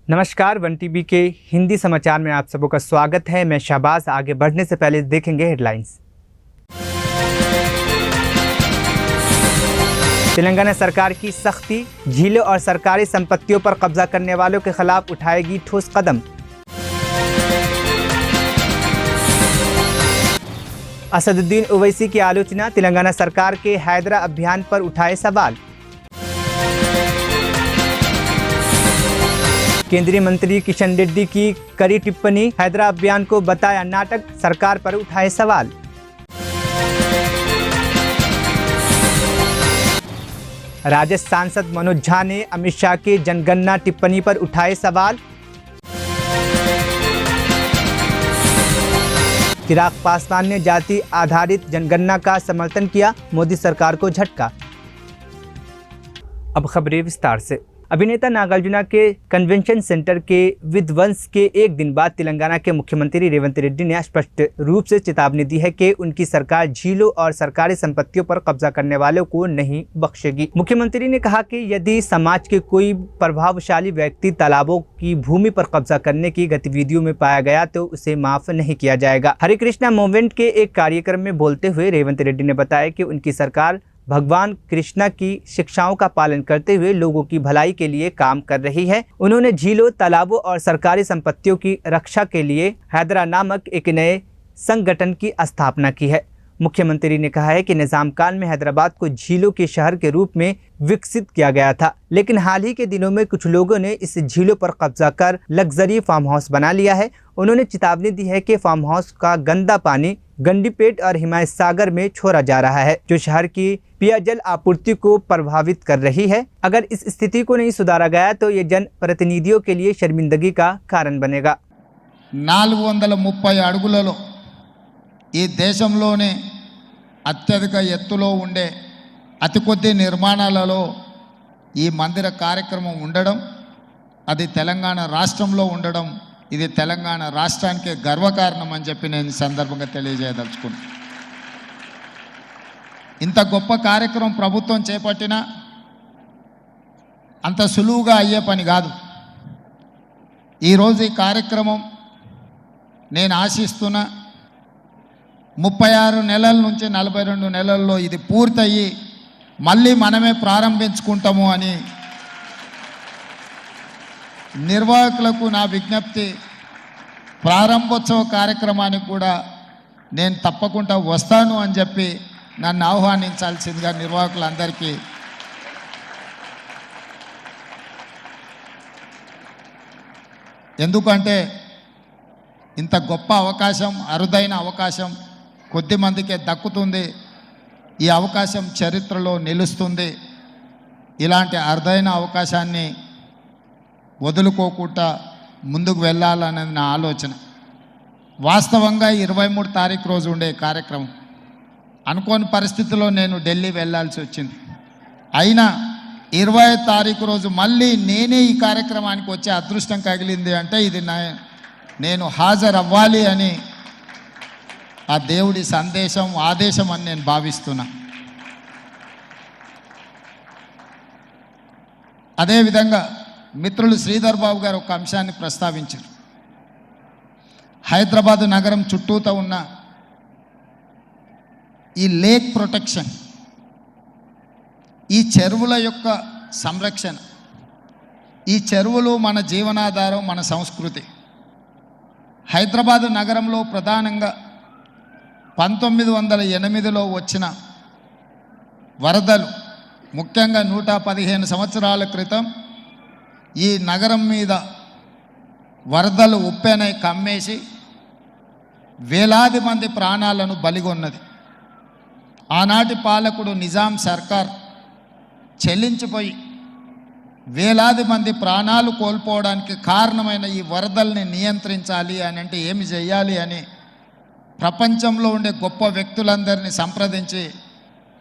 नमस्कार, one TV के हिंदी समाचार में आप सबों का स्वागत है। मैं शहबाज। आगे बढ़ने से पहले देखेंगे हेडलाइंस। तेलंगाना सरकार की सख्ती, झीलों और सरकारी संपत्तियों पर कब्जा करने वालों के खिलाफ उठाएगी ठोस कदम। असदुद्दीन ओवैसी की आलोचना, तेलंगाना सरकार के हैदरा अभियान पर उठाए सवाल। केंद्रीय मंत्री किशन रेड्डी की कड़ी टिप्पणी, हैदरा अभियान को बताया नाटक, सरकार पर उठाए सवाल। राजद सांसद मनोज झा ने अमित शाह के जनगणना टिप्पणी पर उठाए सवाल। चिराग पासवान ने जाति आधारित जनगणना का समर्थन किया, मोदी सरकार को झटका। अब खबरें विस्तार से। अभिनेता नागार्जुन के कन्वेंशन सेंटर के विध्वंस के एक दिन बाद तेलंगाना के मुख्यमंत्री रेवंत रेड्डी ने स्पष्ट रूप से चेतावनी दी है कि उनकी सरकार झीलों और सरकारी संपत्तियों पर कब्जा करने वालों को नहीं बख्शेगी। मुख्यमंत्री ने कहा कि यदि समाज के कोई प्रभावशाली व्यक्ति तालाबों की भूमि पर कब्जा करने की गतिविधियों में पाया गया तो उसे माफ नहीं किया जाएगा। हरे कृष्णा मूवमेंट के एक कार्यक्रम में बोलते हुए रेवंत रेड्डी ने बताया कि उनकी सरकार भगवान कृष्णा की शिक्षाओं का पालन करते हुए लोगों की भलाई के लिए काम कर रही है। उन्होंने झीलों, तालाबों और सरकारी संपत्तियों की रक्षा के लिए हैदरा नामक एक नए संगठन की स्थापना की है। मुख्यमंत्री ने कहा है कि निजाम काल में हैदराबाद को झीलों के शहर के रूप में विकसित किया गया था, लेकिन हाल ही के दिनों में कुछ लोगों ने इस झीलों पर कब्जा कर लग्जरी फार्म हाउस बना लिया है। उन्होंने चेतावनी दी है कि फार्म हाउस का गंदा पानी गंडीपेट और हिमायत सागर में छोड़ा जा रहा है, जो शहर की पेयजल आपूर्ति को प्रभावित कर रही है। अगर इस स्थिति को नहीं सुधारा गया तो ये जन प्रतिनिधियों के लिए शर्मिंदगी का कारण बनेगा। 430 అడుగులలో ఈ దేశంలోనే అత్యధిక ఎత్తులో ఉండే అతి కొద్ది నిర్మాణాలలో ఈ మందిర కార్యక్రమం ఉండడం, అది తెలంగాణ రాష్ట్రంలో ఉండడం, ఇది తెలంగాణ రాష్ట్రానికి గర్వకారణం అని చెప్పి నేను సందర్భంగా తెలియజేయదలుచుకున్నాను. ఇంత గొప్ప కార్యక్రమం ప్రభుత్వం చేపట్టినా అంత సులువుగా అయ్యే పని కాదు. ఈరోజు ఈ కార్యక్రమం నేను ఆశిస్తున్న 36 నెలల నుంచి 42 నెలల్లో ఇది పూర్తయ్యి మళ్ళీ మనమే ప్రారంభించుకుంటాము అని నిర్వాహకులకు నా విజ్ఞప్తి. ప్రారంభోత్సవ కార్యక్రమానికి కూడా నేను తప్పకుండా వస్తాను అని చెప్పి నన్ను ఆహ్వానించాల్సిందిగా నిర్వాహకులందరికీ ఎందుకంటే ఇంత గొప్ప అవకాశం, అరుదైన అవకాశం కొద్ది మందికే దక్కుతుంది. ఈ అవకాశం చరిత్రలో నిలుస్తుంది. ఇలాంటి అరుదైన అవకాశాన్ని వదులుకోకుండా ముందుకు వెళ్ళాలనేది నా ఆలోచన. వాస్తవంగా 23 తారీఖు రోజు ఉండే కార్యక్రమం అనుకోని పరిస్థితుల్లో నేను ఢిల్లీ వెళ్ళాల్సి వచ్చింది. అయినా 20 తారీఖు రోజు మళ్ళీ నేనే ఈ కార్యక్రమానికి వచ్చే అదృష్టం కలిగింది అంటే ఇది నేను హాజరు అవ్వాలి అని ఆ దేవుడి సందేశం, ఆదేశం అని నేను భావిస్తున్నా. అదేవిధంగా మిత్రులు శ్రీధర్ బాబు గారు ఒక అంశాన్ని ప్రస్తావించారు. హైదరాబాద్ నగరం చుట్టూతో ఉన్న ఈ లేక్ ప్రొటెక్షన్, ఈ చెరువుల యొక్క సంరక్షణ, ఈ చెరువులు మన జీవనాధారం, మన సంస్కృతి. హైదరాబాద్ నగరంలో ప్రధానంగా 1908లో వచ్చిన వరదలు, ముఖ్యంగా 115 సంవత్సరాల క్రితం ఈ నగరం మీద వరదలు ఉప్పెనై కమ్మేసి వేలాది మంది ప్రాణాలను బలిగొన్నది. ఆనాటి పాలకుడు నిజాం సర్కార్ చెల్లించిపోయి వేలాది మంది ప్రాణాలు కోల్పోవడానికి కారణమైన ఈ వరదల్ని నియంత్రించాలి అని అంటే ఏమి చేయాలి అని ప్రపంచంలో ఉండే గొప్ప వ్యక్తులందరినీ సంప్రదించి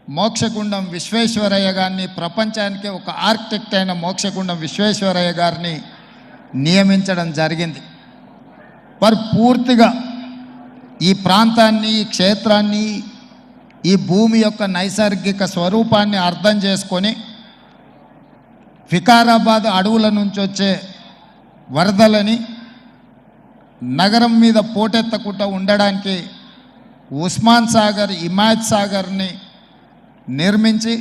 మోక్షగుండం విశ్వేశ్వరయ్య గారిని, ప్రపంచానికి ఒక ఆర్కిటెక్ట్ అయిన మోక్షగుండం విశ్వేశ్వరయ్య గారిని నియమించడం జరిగింది. వారు పూర్తిగా ఈ ప్రాంతాన్ని, ఈ క్షేత్రాన్ని, ఈ భూమి యొక్క నైసర్గిక స్వరూపాన్ని అర్థం చేసుకొని వికారాబాద్ అడవుల నుంచి వచ్చే వరదలని నగరం మీద పోటెత్తకుండా ఉండడానికి ఉస్మాన్ సాగర్, హిమాయత్ సాగర్ని నిర్మించి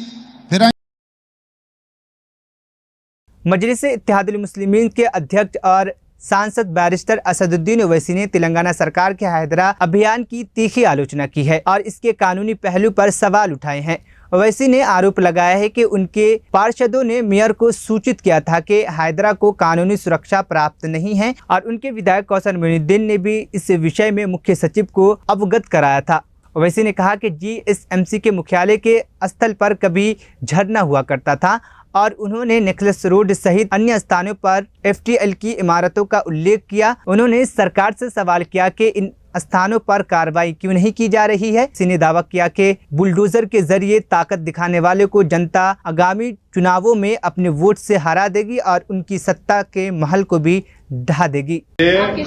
मजलिस इत्तेहादुल मुस्लिमीन के अध्यक्ष और सांसद बैरिस्टर असदुद्दीन ओवैसी ने तेलंगाना सरकार के हैदरा अभियान की तीखी आलोचना की है और इसके कानूनी पहलू पर सवाल उठाए हैं। ओवैसी ने आरोप लगाया है कि उनके पार्षदों ने मेयर को सूचित किया था कि हैदरा को कानूनी सुरक्षा प्राप्त नहीं है और उनके विधायक कौसर मोइनुद्दीन ने भी इस विषय में मुख्य सचिव को अवगत कराया था। ओवैसी ने कहा कि जीएसएमसी के मुख्यालय के स्थल पर कभी झरना हुआ करता था और उन्होंने नेकलेस रोड सहित अन्य स्थानों पर एफटीएल की इमारतों का उल्लेख किया। उन्होंने सरकार से सवाल किया कि इन स्थानों पर कार्रवाई क्यों नहीं की जा रही है। इसी ने दावा किया कि बुलडोजर के जरिए ताकत दिखाने वाले को जनता आगामी चुनावों में अपने वोट से हरा देगी और उनकी सत्ता के महल को भी ढहा देगी।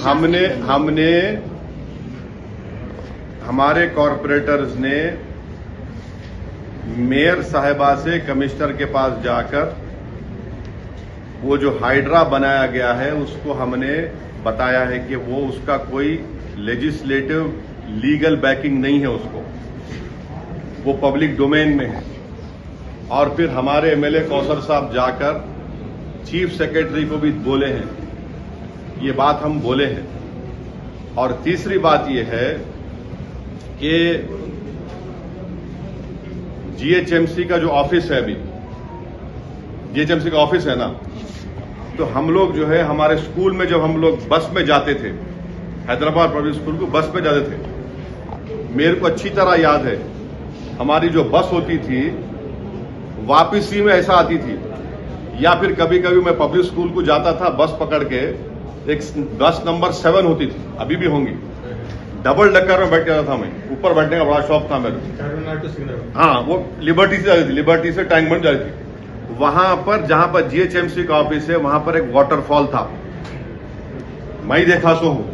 हमने हमारे कॉरपोरेटर्स ने मेयर साहिबा से कमिश्नर के पास जाकर वो जो हाइड्रा बनाया गया है उसको हमने बताया है कि वो उसका कोई लेजिस्लेटिव लीगल बैकिंग नहीं है, उसको वो पब्लिक डोमेन में है। और फिर हमारे एमएलए कौसर साहब जाकर चीफ सेक्रेटरी को भी बोले हैं, ये बात हम बोले हैं। और तीसरी बात ये है कि जीएचएमसी का जो ऑफिस है, अभी जीएचएमसी का ऑफिस है ना, तो हम लोग जो है हमारे स्कूल में जब हम लोग बस में जाते थे, हैदराबाद पब्लिक स्कूल को बस में जाते थे, मेरे को अच्छी तरह याद है हमारी जो बस होती थी वापसी में ऐसा आती थी, या फिर कभी कभी मैं पब्लिक स्कूल को जाता था बस पकड़ के, एक बस नंबर 7 होती थी, अभी भी होंगी, डबल डक्कर में बैठ जाता था मैं, ऊपर बैठने का बड़ा शौक था मेरे। हाँ, वो लिबर्टी से जाती थी, लिबर्टी से टैंक बन जाती थी। वहां पर जहां पर जीएचएमसी का ऑफिस है वहां पर एक वाटरफॉल था, मैं ही देखा सो हूं।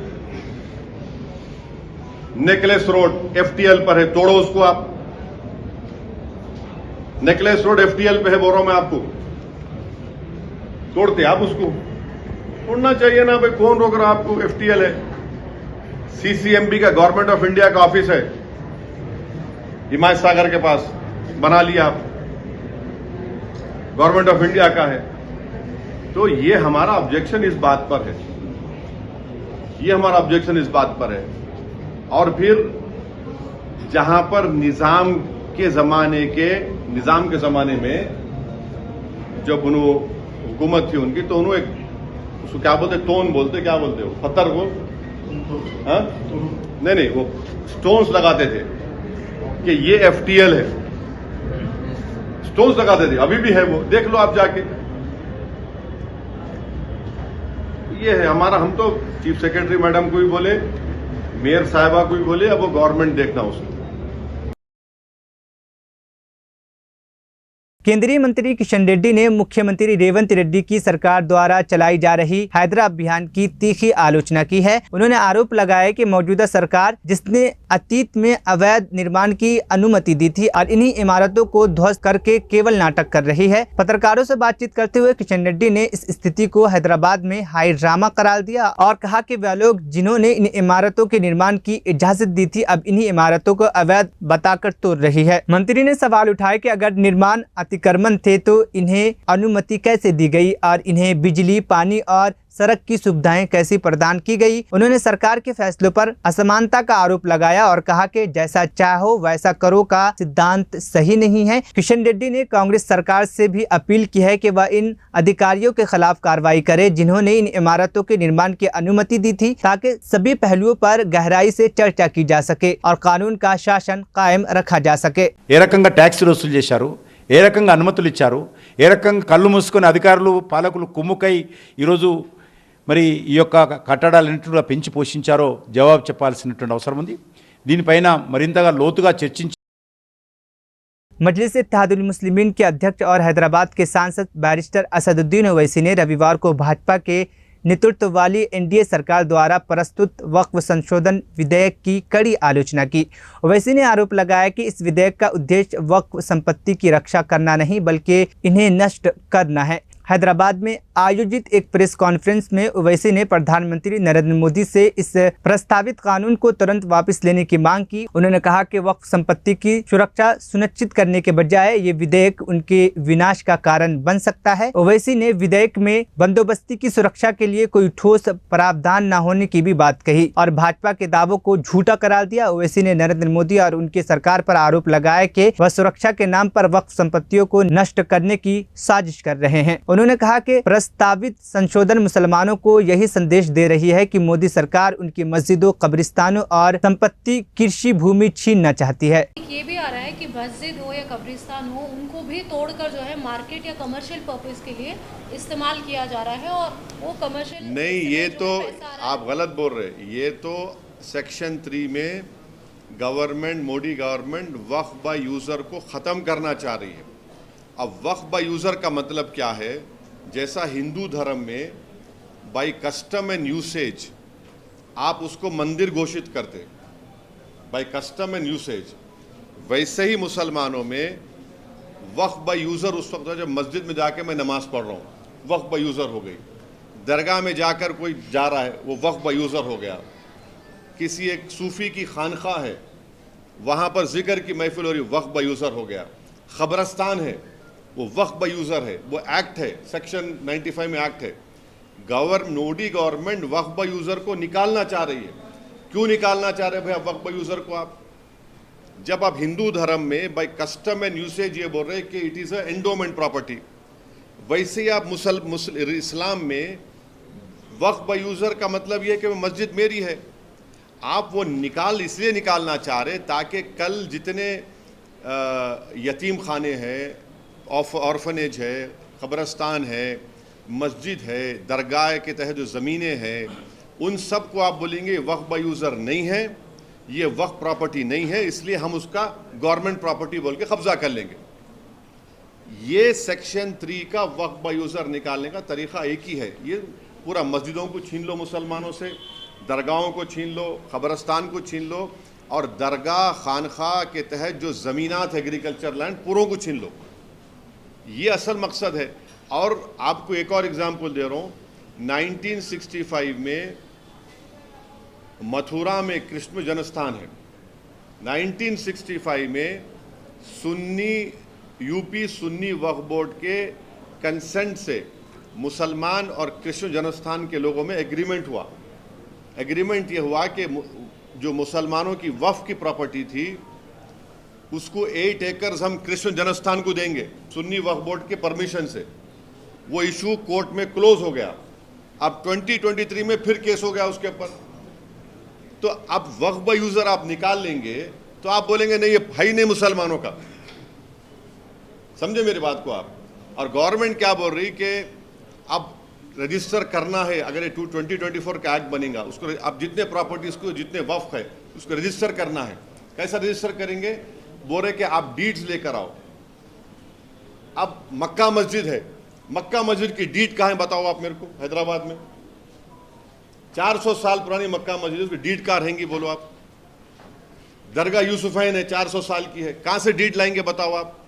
नेकलेस रोड एफटीएल पर है, तोड़ो उसको आप। नेकलेस रोड एफटीएल पे है, बोल रहा हूं मैं आपको, तोड़ते आप उसको, तोड़ना चाहिए ना भाई, कौन रोक रहा आपको। एफटीएल है, सीसीएमबी का गवर्नमेंट ऑफ इंडिया का ऑफिस है हिमायत सागर के पास, बना लिया आप, गवर्नमेंट ऑफ इंडिया का है। तो ये हमारा ऑब्जेक्शन इस बात पर है, ये हमारा ऑब्जेक्शन इस बात पर है। और फिर जहां पर निजाम के जमाने में जब उन्होंने हुकूमत थी उनकी, तो उन्होंने उसको क्या बोलते, टोन बोलते, क्या बोलते हो, पत्थर को, हाँ नहीं वो स्टोन्स लगाते थे कि ये एफटीएल है, स्टोन्स लगाते थे, अभी भी है वो, देख लो आप जाके। ये है हमारा, हम तो चीफ सेक्रेटरी मैडम को भी बोले, मेयर साहिबा को भी बोले, अब वो गवर्नमेंट देखना उसको। केंद्रीय मंत्री किशन रेड्डी ने मुख्यमंत्री रेवंत रेड्डी की सरकार द्वारा चलाई जा रही हैदरा अभियान की तीखी आलोचना की है। उन्होंने आरोप लगाया कि मौजूदा सरकार, जिसने अतीत में अवैध निर्माण की अनुमति दी थी और इन्हीं इमारतों को ध्वस्त करके केवल नाटक कर रही है। पत्रकारों से बातचीत करते हुए किशन रेड्डी ने इस स्थिति को हैदराबाद में हाई ड्रामा करार दिया और कहा कि वह लोग जिन्होंने इन इमारतों के निर्माण की इजाजत दी थी, अब इन्हीं इमारतों को अवैध बताकर तोड़ रही है। मंत्री ने सवाल उठाया कि अगर निर्माण अतिक्रमण थे तो इन्हें अनुमति कैसे दी गई और इन्हें बिजली, पानी और सड़क की सुविधाएं कैसी प्रदान की गई। उन्होंने सरकार के फैसलों पर असमानता का आरोप लगाया और कहा कि जैसा चाहो वैसा करो का सिद्धांत सही नहीं है। किशन रेड्डी ने कांग्रेस सरकार से भी अपील की है कि वह इन अधिकारियों के खिलाफ कार्रवाई करे जिन्होंने इन इमारतों के निर्माण की अनुमति दी थी, ताकि सभी पहलुओं पर गहराई से चर्चा की जा सके और कानून का शासन कायम रखा जा सके। ఏ రకంగా ట్యాక్సులు వసూలు చేశారు, ఏ రకంగా అనుమతులు ఇచ్చారు, ఏ రకంగా కళ్ళు మూసుకొని అధికారులు పాలకులు కుమ్ముకై ఈరోజు మరి ఈ యొక్క కట్టడాలన్నింటినీ కూడా పెంచి పోషించారో జవాబు చెప్పాల్సినటువంటి అవసరం ఉంది। దీనిపైన మరింతగా లోతుగా చర్చించి मजलिस इत्तेहादुल मुस्लिमीन के अध्यक्ष और हैदराबाद के सांसद बैरिस्टर असदुद्दीन ओवैसी ने रविवार को भाजपा के नेतृत्व वाली एनडीए सरकार द्वारा प्रस्तुत वक्फ संशोधन विधेयक की कड़ी आलोचना की। ओवैसी ने आरोप लगाया कि इस विधेयक का उद्देश्य वक्फ संपत्ति की रक्षा करना नहीं बल्कि इन्हें नष्ट करना है। हैदराबाद में आयोजित एक प्रेस कॉन्फ्रेंस में ओवैसी ने प्रधानमंत्री नरेंद्र मोदी से इस प्रस्तावित कानून को तुरंत वापस लेने की मांग की। उन्होंने कहा कि वक्फ संपत्ति की सुरक्षा सुनिश्चित करने के बजाय ये विधेयक उनके विनाश का कारण बन सकता है। ओवैसी ने विधेयक में बंदोबस्ती की सुरक्षा के लिए कोई ठोस प्रावधान न होने की भी बात कही और भाजपा के दावों को झूठा करार दिया। ओवैसी ने नरेंद्र मोदी और उनकी सरकार पर आरोप लगाया कि वह सुरक्षा के नाम पर वक्फ संपत्तियों को नष्ट करने की साजिश कर रहे हैं। उन्होंने कहा कि प्रस्तावित संशोधन मुसलमानों को यही संदेश दे रही है कि मोदी सरकार उनकी मस्जिदों, कब्रिस्तानों और संपत्ति, कृषि भूमि छीनना चाहती है। ये भी आ रहा है कि मस्जिद हो या कब्रिस्तान हो, उनको भी तोड़कर जो है मार्केट या कमर्शियल पर्पस के लिए इस्तेमाल किया जा रहा है और वो कमर्शियल नहीं, ये तो आप गलत बोल रहे हैं। ये तो सेक्शन 3 में government, Modi government Waqf by user को ख़त्म करना चाह रही है। अब वक्फ बाय यूज़र का मतलब क्या है? जैसा हिंदू धर्म में बाय कस्टम एंड यूसेज आप उसको मंदिर घोषित करते, बाय कस्टम एंड यूसेज, वैसे ही मुसलमानों में वक्फ बाय यूज़र उस वक्त जब मस्जिद में जाके मैं नमाज़ पढ़ रहा हूँ, वक्फ बाय यूज़र हो गई। दरगाह में जाकर कोई जा रहा है, वो वक्फ बाय यूज़र हो गया। किसी एक सूफ़ी की खानखा है, वहाँ पर जिक्र की महफिल हो रही, वक्फ बाय यूज़र हो गया। ख़बरस्तान है, वो वक्फ बाय यूज़र है। वो एक्ट है, सेक्शन 95 में एक्ट है। Modi government Waqf by user को निकालना चाह रही है। क्यों निकालना चाह रहे हैं भाई वक्फ बाय यूज़र को? आप जब आप हिंदू धर्म में बाय कस्टम एंड यूसेज ये बोल रहे हैं कि it is a endowment property, वैसे ही आप इस्लाम में वक्फ बाय यूज़र का मतलब ये कि मस्जिद मेरी है। आप वो इसलिए निकालना चाह रहे ताकि कल जितने यतीम खाने हैं, ऑर्फनेज है, क़ब्रस्तान है, मस्जिद है, दरगाह के तहत जो ज़मीनें हैं, उन सब को आप बोलेंगे वक्फ बाय यूज़र नहीं है, ये वक्फ प्रॉपर्टी नहीं है, इसलिए हम उसका गवर्नमेंट प्रॉपर्टी बोल के कब्जा कर लेंगे। ये सेक्शन 3 का वक्फ बाय यूज़र निकालने का तरीक़ा एक ही है। ये पूरा मस्जिदों को छीन लो मुसलमानों से, दरगाहों को छीन लो, क़ब्रस्तान को छीन लो, और दरगाह खानखा के तहत जो ज़मीनात एग्रीकल्चर लैंड पूरों को छीन लो। ये असल मकसद है। और आपको एक और एग्जाम्पल दे रहा हूँ, 1965 में मथुरा में कृष्ण जन्मस्थान है। 1965 में यूपी सुन्नी वक्फ बोर्ड के कंसेंट से मुसलमान और कृष्ण जन्मस्थान के लोगों में एग्रीमेंट हुआ। एग्रीमेंट ये हुआ कि जो मुसलमानों की वक्फ की प्रॉपर्टी थी उसको 8 एकर्स हम कृष्ण जन्मस्थान को देंगे सुन्नी वक्फ बोर्ड के परमिशन से। वो इशू कोर्ट में क्लोज हो गया। अब 2023 में फिर केस हो गया उसके ऊपर। तो अब वक्फ बाय यूज़र आप निकाल लेंगे तो आप बोलेंगे नहीं, ये भाई नहीं मुसलमानों का। समझे मेरी बात को आप? और गवर्नमेंट क्या बोल रही कि अब रजिस्टर करना है। अगर ये 2024 का एक्ट बनेगा, उसको अब जितने प्रॉपर्टीज को, जितने वक्फ है, उसको रजिस्टर करना है। कैसा रजिस्टर करेंगे? बोल रहे कि आप डीड्स लेकर आओ। अब मक्का मस्जिद है, मक्का मस्जिद की डीड कहाँ है बताओ आप मेरे को? हैदराबाद में 400 साल पुरानी मक्का मस्जिद, उसकी डीड कहाँ रहेंगी बोलो आप? दरगाह यूसुफैन है, 400 साल की है, कहाँ से डीड लाएंगे बताओ आप?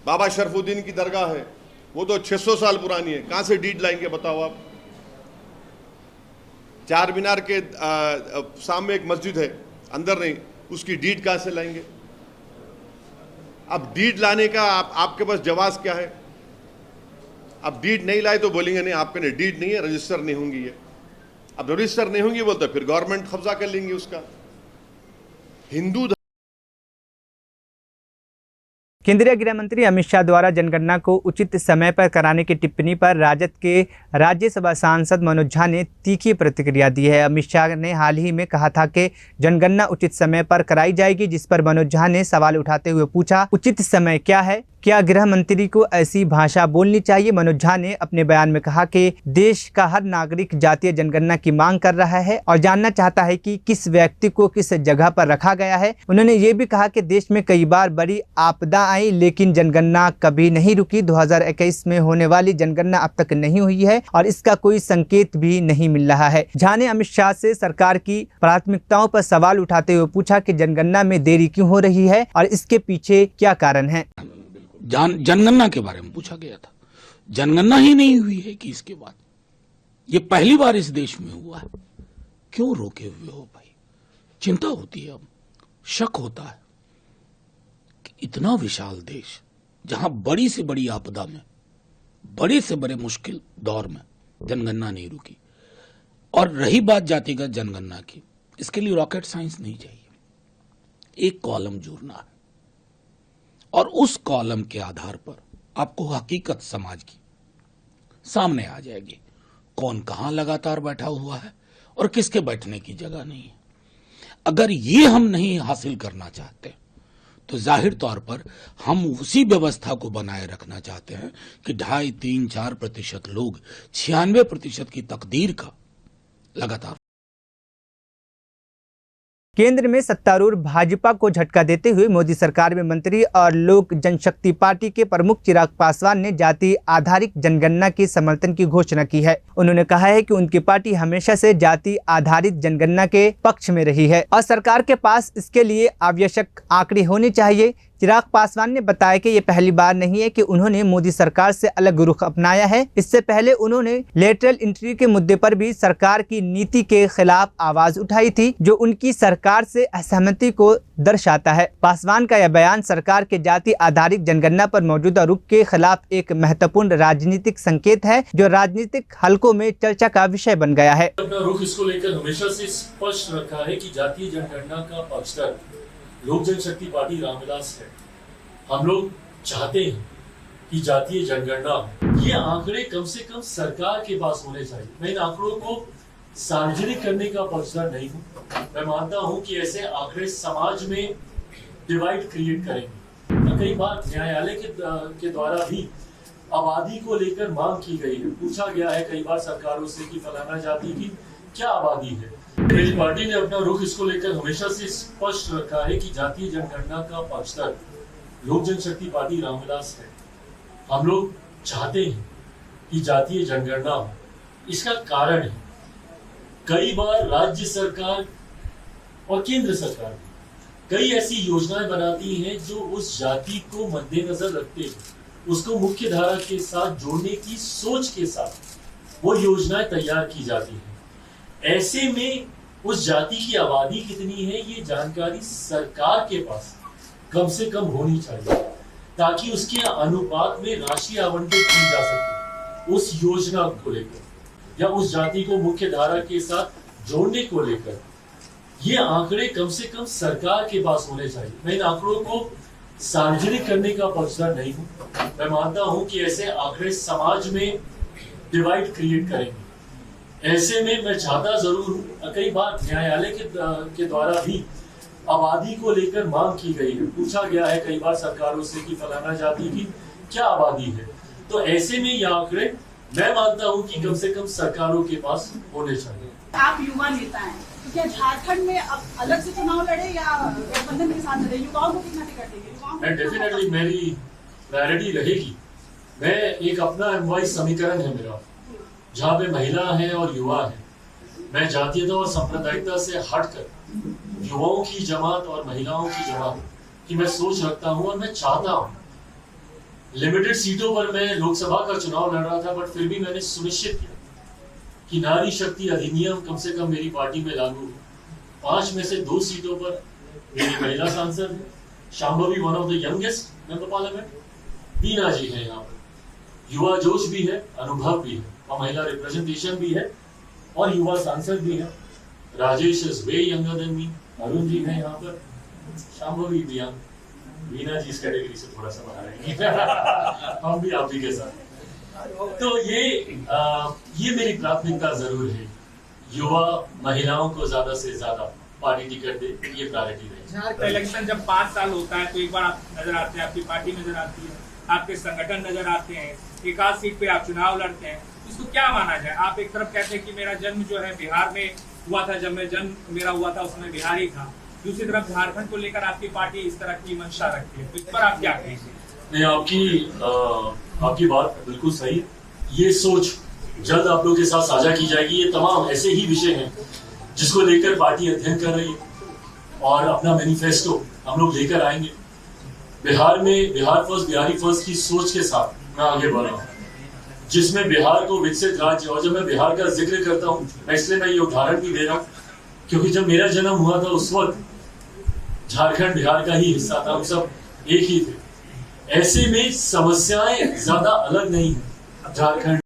बाबा शरफुद्दीन की दरगाह है, वो तो 600 साल पुरानी है, कहाँ से डीड लाएंगे बताओ आप? चार मीनार के सामने एक मस्जिद है, अंदर नहीं, उसकी डीड कहाँ से लाएंगे? अब डीड लाने का आपके पास जवाब क्या है? अब डीड नहीं लाए तो बोलेंगे नहीं आपके लिए डीड नहीं है, रजिस्टर नहीं होंगी ये। अब रजिस्टर नहीं होंगी बोलते फिर गवर्नमेंट कब्जा कर लेंगी उसका। हिंदू केंद्रीय गृह मंत्री अमित शाह द्वारा जनगणना को उचित समय पर कराने की टिप्पणी पर राजद के राज्यसभा सांसद मनोज झा ने तीखी प्रतिक्रिया दी है। अमित शाह ने हाल ही में कहा था कि जनगणना उचित समय पर कराई जाएगी, जिस पर मनोज झा ने सवाल उठाते हुए पूछा, उचित समय क्या है? क्या गृह मंत्री को ऐसी भाषा बोलनी चाहिए? मनोज झा ने अपने बयान में कहा कि देश का हर नागरिक जातीय जनगणना की मांग कर रहा है और जानना चाहता है कि किस व्यक्ति को किस जगह पर रखा गया है। उन्होंने ये भी कहा कि देश में कई बार बड़ी आपदा आई लेकिन जनगणना कभी नहीं रुकी। 2021 में होने वाली जनगणना अब तक नहीं हुई है और इसका कोई संकेत भी नहीं मिल रहा है। झा ने अमित शाह से सरकार की प्राथमिकताओं पर सवाल उठाते हुए पूछा कि जनगणना में देरी क्यों हो रही है और इसके पीछे क्या कारण है। जनगणना के बारे में पूछा गया था जनगणना ही नहीं हुई है कि इसके बाद ये पहली बार इस देश में हुआ है। क्यों रोके हुए हो भाई? चिंता होती है, अब शक होता है कि इतना विशाल देश जहां बड़ी से बड़ी आपदा में, बड़े से बड़े मुश्किल दौर में जनगणना नहीं रुकी। और रही बात जातिगत जनगणना की, इसके लिए रॉकेट साइंस नहीं चाहिए, एक कॉलम जोड़ना है और उस कॉलम के आधार पर आपको हकीकत समाज की सामने आ जाएगी। कौन कहां लगातार बैठा हुआ है और किसके बैठने की जगह नहीं है। अगर ये हम नहीं हासिल करना चाहते तो जाहिर तौर पर हम उसी व्यवस्था को बनाए रखना चाहते हैं कि 2.5, 3, 4% लोग 96% की तकदीर का लगातार। केंद्र में सत्तारूढ़ भाजपा को झटका देते हुए मोदी सरकार में मंत्री और लोक जनशक्ति पार्टी के प्रमुख चिराग पासवान ने जाति आधारित जनगणना के समर्थन की घोषणा की है। उन्होंने कहा है कि उनकी पार्टी हमेशा से जाति आधारित जनगणना के पक्ष में रही है और सरकार के पास इसके लिए आवश्यक आंकड़े होने चाहिए। चिराग पासवान ने बताया कि ये पहली बार नहीं है कि उन्होंने मोदी सरकार से अलग रुख अपनाया है। इससे पहले उन्होंने लेटरल एंट्री के मुद्दे पर भी सरकार की नीति के खिलाफ आवाज उठाई थी, जो उनकी सरकार से असहमति को दर्शाता है। पासवान का यह बयान सरकार के जाति आधारित जनगणना पर मौजूदा रुख के खिलाफ एक महत्वपूर्ण राजनीतिक संकेत है, जो राजनीतिक हलकों में चर्चा का विषय बन गया है। अपना रुख इसको लेकर हमेशा से स्पष्ट रखा है कि जातीय जनगणना का पक्षधर लोक जनशक्ति पार्टी रामविलास है। हम लोग चाहते हैं कि जातीय जनगणना ये आंकड़े कम से कम सरकार के पास होने चाहिए। मैं इन आंकड़ों को सार्वजनिक करने का पक्षधर नहीं हूँ। मैं मानता हूँ कि ऐसे आंकड़े समाज में डिवाइड क्रिएट करेंगे। कई बार न्यायालय के द्वारा भी आबादी को लेकर मांग की गई है, पूछा गया है कई बार सरकारों से कि फलाना जाति की क्या आबादी है। मेरी पार्टी ने अपना रुख इसको लेकर हमेशा से स्पष्ट रखा है कि जातीय जनगणना का पक्षधर लोक जनशक्ति पार्टी रामविलास है। हम लोग चाहते हैं कि जातीय जनगणना हो। इसका कारण है कई बार राज्य सरकार और केंद्र सरकार भी कई ऐसी योजनाएं बनाती हैं जो उस जाति को मद्देनजर रखते हैं, उसको मुख्य धारा के साथ जोड़ने की सोच के साथ वो योजनाएं तैयार की जाती हैं। ऐसे में उस जाति की आबादी कितनी है ये जानकारी सरकार के पास कम से कम होनी चाहिए, ताकि उसके अनुपात में राशि आवंटित की जा सके उस योजना को लेकर या उस जाति को मुख्य धारा के साथ जोड़ने को लेकर। ये आंकड़े कम से कम सरकार के पास होने चाहिए। मैं इन आंकड़ों को सार्वजनिक करने का पक्षधर नहीं हूँ। मैं मानता हूँ कि ऐसे आंकड़े समाज में डिवाइड क्रिएट करेंगे। ऐसे में मैं चाहता जरूर हूँ, कई बार न्यायालय के द्वारा भी आबादी को लेकर मांग की गई है, पूछा गया है कई बार सरकारों से कि फलाना जाति की क्या आबादी है। तो ऐसे में ये आंकड़े मैं मानता हूँ कि कम से कम सरकारों के पास होने चाहिए। आप युवा नेता हैं, तो क्या झारखंड में अब अलग से चुनाव लड़े या गठबंधन के साथ लड़े? युवाओं को कितना टिकट देंगे? डेफिनेटली मेरी प्रायोरिटी रहेगी। मैं एक अपना एमवाई समीकरण है मेरा, जहाँ पे महिला है और युवा है। मैं जातीयता और सांप्रदायिकता से हटकर युवाओं की जमात और महिलाओं की जमात की मैं सोच रखता हूँ और मैं चाहता हूँ। लिमिटेड सीटों पर मैं लोकसभा का चुनाव लड़ रहा था, बट फिर भी मैंने सुनिश्चित किया कि नारी शक्ति अधिनियम कम से कम मेरी पार्टी में लागू हो। 5 में से 2 सीटों पर मेरी महिला सांसद है, Shambhavi one of the youngest member parliament, Bina ji है यहाँ पर। युवा जोश भी है, अनुभव भी है और महिला रिप्रेजेंटेशन भी है और युवा सांसद भी है। Rajesh is way younger than me, Arun ji है यहाँ पर, शांभवी भी यंग, बीना जी इस कैटेगरी से थोड़ा सा बाहर आएंगे। हम भी आप ही के साथ। तो ये मेरी प्राथमिकता जरूर है, युवा महिलाओं को ज्यादा से ज्यादा पार्टी टिकट दे, ये प्रायोरिटी रही। झारखंड इलेक्शन जब 5 साल होता है तो एक बार आप नजर आते हैं, आपकी पार्टी नजर आती है, आपके संगठन नजर आते हैं, एक आध सीट पे आप चुनाव लड़ते हैं। इसको क्या माना जाए? आप एक तरफ कहते हैं कि मेरा जन्म जो है बिहार में हुआ था, जब मैं जन्म मेरा हुआ था उसमें बिहारी था, दूसरी तरफ झारखंड को लेकर आपकी पार्टी इस तरह की मंशा रखती है, तो इस पर आप क्या कहेंगे? नहीं, आपकी बात बिल्कुल सही है। ये सोच जल्द आप लोगों के साथ साझा की जाएगी। ये तमाम ऐसे ही विषय हैं जिसको लेकर पार्टी अध्ययन कर रही है और अपना मैनिफेस्टो हम लोग लेकर आएंगे। बिहार में बिहार फर्स्ट, बिहारी फर्स्ट की सोच के साथ मैं आगे बढ़ रहा हूँ। जिसमें बिहार को विकसित राज्य, और जब मैं बिहार का जिक्र करता हूँ इसलिए मैं ये उदाहरण भी दे रहा हूँ क्योंकि जब मेरा जन्म हुआ था उस वक्त झारखंड बिहार का ही हिस्सा था, हम सब एक ही थे। ऐसे में समस्याएं ज्यादा अलग नहीं है झारखंड।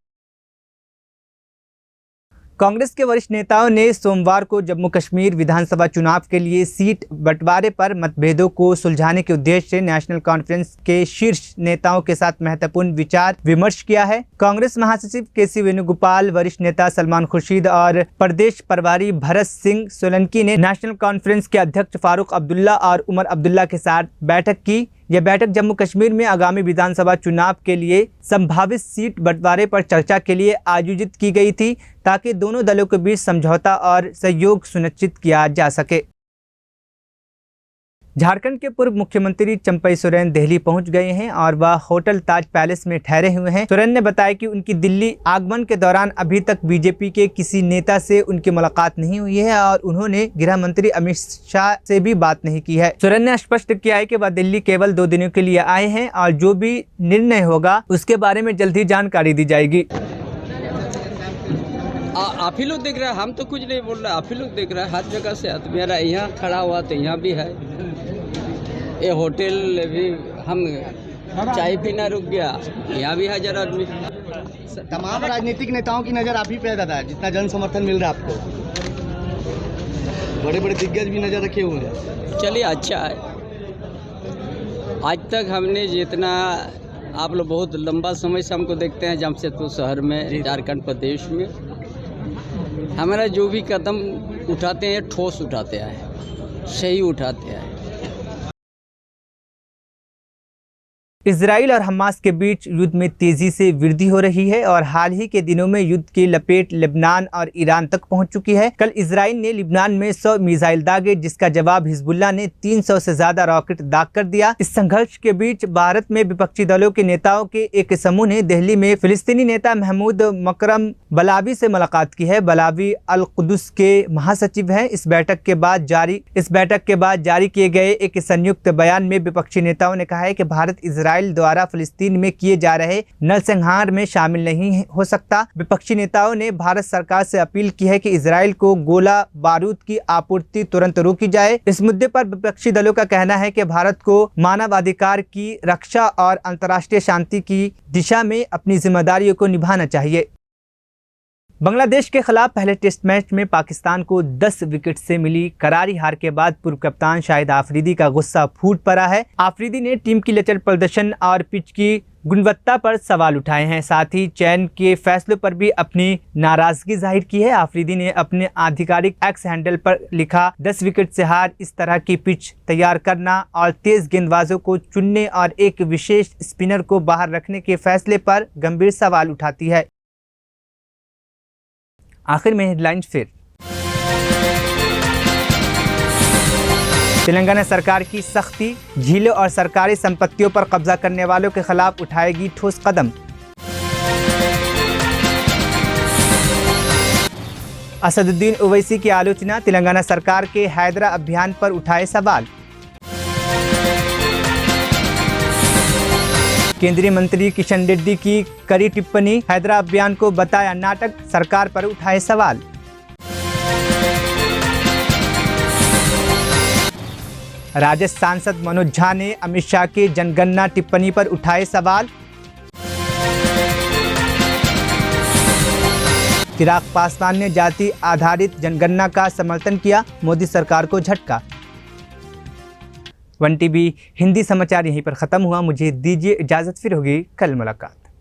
कांग्रेस के वरिष्ठ नेताओं ने सोमवार को जम्मू कश्मीर विधानसभा चुनाव के लिए सीट बंटवारे पर मतभेदों को सुलझाने के उद्देश्य से नेशनल कॉन्फ्रेंस के शीर्ष नेताओं के साथ महत्वपूर्ण विचार विमर्श किया है। कांग्रेस महासचिव केसी वेणुगोपाल, वरिष्ठ नेता सलमान खुर्शीद और प्रदेश प्रभारी भरत सिंह सोलंकी ने नेशनल कॉन्फ्रेंस के अध्यक्ष फारूक अब्दुल्ला और उमर अब्दुल्ला के साथ बैठक की। यह बैठक जम्मू कश्मीर में आगामी विधानसभा चुनाव के लिए संभावित सीट बंटवारे पर चर्चा के लिए आयोजित की गई थी ताकि दोनों दलों के बीच समझौता और सहयोग सुनिश्चित किया जा सके। झारखंड के पूर्व मुख्यमंत्री चंपई सोरेन दिल्ली पहुंच गए हैं और वह होटल ताज पैलेस में ठहरे हुए हैं। सोरेन ने बताया कि उनकी दिल्ली आगमन के दौरान अभी तक बीजेपी के किसी नेता से उनकी मुलाकात नहीं हुई है और उन्होंने गृह मंत्री अमित शाह से भी बात नहीं की है। सोरेन ने स्पष्ट किया है कि वह दिल्ली केवल 2 दिनों के लिए आए हैं और जो भी निर्णय होगा उसके बारे में जल्द ही जानकारी दी जाएगी। आप ही लोग देख रहे हैं, हम तो कुछ नहीं बोल रहे, आप ही लोग देख रहे हैं। हर जगह से मेरा यहाँ खड़ा हुआ तो यहाँ भी है, ये होटल भी हम चाय पीना रुक गया, यहाँ भी है जरा आदमी। तमाम राजनीतिक नेताओं की नज़र आप ही पे दादा, जितना जन समर्थन मिल रहा है आपको, बड़े बड़े दिग्गज भी नज़र रखे हुए हैं। चलिए अच्छा है, आज तक हमने जितना, आप लोग बहुत लंबा समय से हमको देखते हैं जमशेदपुर शहर में, झारखंड प्रदेश में, हमारा जो भी कदम उठाते हैं ठोस उठाते हैं, सही उठाते हैं। इजराइल और हमास के बीच युद्ध में तेजी से वृद्धि हो रही है और हाल ही के दिनों में युद्ध की लपेट लेबनान और ईरान तक पहुंच चुकी है। कल इजराइल ने लेबनान में 100 मिसाइल दागे, जिसका जवाब हिजबुल्लाह ने 300 से ज्यादा रॉकेट दाग कर दिया। इस संघर्ष के बीच भारत में विपक्षी दलों के नेताओं के एक समूह ने दिल्ली में फिलिस्तीनी नेता महमूद मकरम बलावी से मुलाकात की है। बलावी अल कुदस के महासचिव हैं। इस बैठक के बाद जारी किए गए एक संयुक्त बयान में विपक्षी नेताओं ने कहा है कि भारत इजराइल द्वारा फिलिस्तीन में किए जा रहे नरसंहार में शामिल नहीं हो सकता। विपक्षी नेताओं ने भारत सरकार से अपील की है कि इजराइल को गोला बारूद की आपूर्ति तुरंत रोकी जाए। इस मुद्दे पर विपक्षी दलों का कहना है कि भारत को मानवाधिकार की रक्षा और अंतर्राष्ट्रीय शांति की दिशा में अपनी जिम्मेदारियों को निभाना चाहिए। बांग्लादेश के खिलाफ पहले टेस्ट मैच में पाकिस्तान को 10 विकेट से मिली करारी हार के बाद पूर्व कप्तान शाहिद आफरीदी का गुस्सा फूट पड़ा है। आफरीदी ने टीम की लचर प्रदर्शन और पिच की गुणवत्ता पर सवाल उठाए हैं, साथ ही चयन के फैसलों पर भी अपनी नाराजगी जाहिर की है। आफरीदी ने अपने आधिकारिक एक्स हैंडल पर लिखा, 10 विकेट से हार, इस तरह की पिच तैयार करना और तेज गेंदबाजों को चुनने और एक विशेष स्पिनर को बाहर रखने के फैसले पर गंभीर सवाल उठाती है। आखिर में हेडलाइंस फिर। तेलंगाना सरकार की सख्ती, झीलों और सरकारी संपत्तियों पर कब्जा करने वालों के खिलाफ उठाएगी ठोस कदम। असदुद्दीन ओवैसी की आलोचना, तेलंगाना सरकार के हैदरा अभियान पर उठाए सवाल। केंद्रीय मंत्री किशन रेड्डी की कड़ी टिप्पणी, हैदरा अभियान को बताया नाटक, सरकार पर उठाए सवाल। राजस्थान सांसद मनोज झा ने अमित शाह के जनगणना टिप्पणी पर उठाए सवाल। चिराग पासवान ने जाति आधारित जनगणना का समर्थन किया, मोदी सरकार को झटका। 1 TB हिंदी समाचार यहीं पर ख़त्म हुआ। मुझे दीजिए इजाज़त, फिर होगी कल मुलाकात।